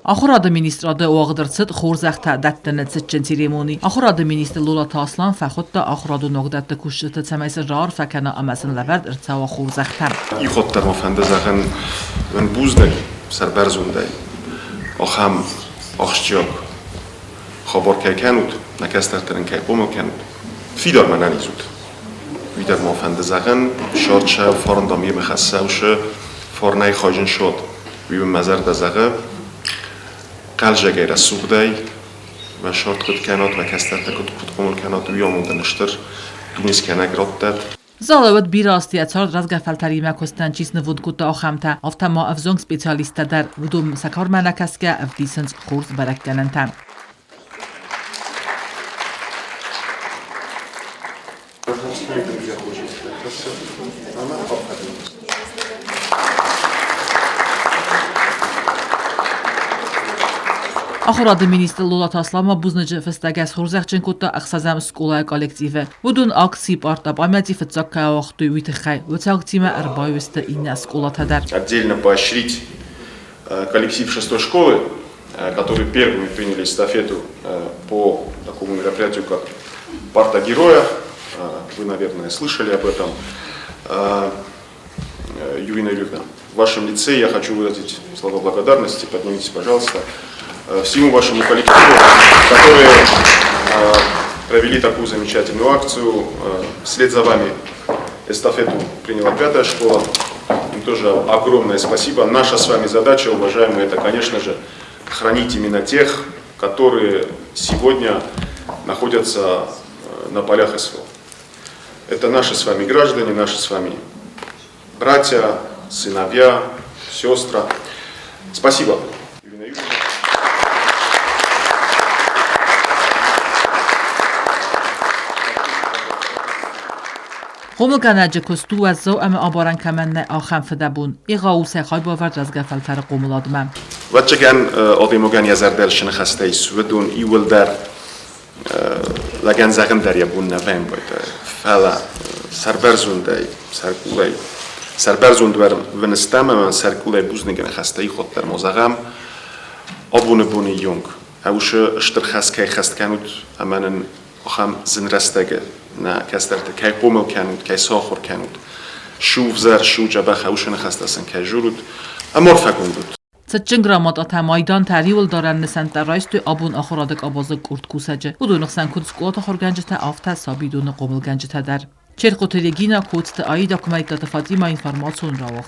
Axuradı ministradı oğdırçıd xorzaqta dəttənə çitçən ceremoni. Axuradı ministr Lula Taslan fəxudda axuradı noqdətdə kuşçıtı çəməsi rar fəkənə aməsin ləvərd irçava xorzaqta. İxotlar mafəndəzəğən ön buzdəy, sərbərzundəy, axam, axşçiyok, xabar kəykənud, nəkəstərtərin kəykboməkənud, fidar mənən izud. Vidər mafəndəzəğən şartşə, farındamiyyə məxəssəvşə, farnəy xajın şod, büyün məzər dəzəğə, قلجه از سوقدای و شرط کد کنات و کستر تکت پتقوم کنات و یامون نشتر دونیس کنگ رد داد. Zalawet birastia card razgafaltari makostęcis newodkuta ochamta, oftama awzong specjalista dar wdum sakormanakaska wdisens churs barakkananta. Axuradı ministr Lula Taslama buznıcı fıstagəs xorzaqçın kutta axsazam skolaya kollektivi. Budun aksi parta памяти фицакка вахту витхай. Вцактима арбаюста инна скола тадар. Отдельно поощрить коллектив 6-й школы, которые первыми приняли эстафету по такому мероприятию, как Парта Героя. Вы, наверное, слышали об этом. Юрина Юрьевна, в вашем лице я хочу выразить слова благодарности. Поднимитесь, пожалуйста. Всему вашему коллективу, которые провели такую замечательную акцию. Вслед за вами эстафету приняла 5-я школа. Им тоже огромное спасибо. Наша с вами задача, уважаемые, это, конечно же, хранить именно тех, которые сегодня находятся на полях СВО. Это наши с вами граждане, наши с вами братья, сыновья, сестры. Спасибо. قوملگانج کستو از زو ام آبارن کمن آخم فدبون ایقاو سخای باورد از گفلتر قوملادمم. وچگن آدموگان یزردرشن خسته سودون ایول در لگن زغن در یبون نویم باید فعلا سربرزونده سربرزوند ونستم من سرکوله بوزنگن خسته ای خود در مزغم آبون بونی یونگ اوش اشتر خست که خست کنود امانن آخام زنرستگه نه کسترت که قومل کنود که ساخر کنود شوف زر شو جبه اوشن خست هستن که جورود امور فکون بود. Ççın qramata Maydan təriul daran nesəntə raystu abun axıradıq abazı qurt kusacı. Udunıq sən kudskulata xorgancıta afta sabidunu qomulgancıta dar. Çerxotelegina kodstı ayı dokumentata Fatima informasyonu ravaq.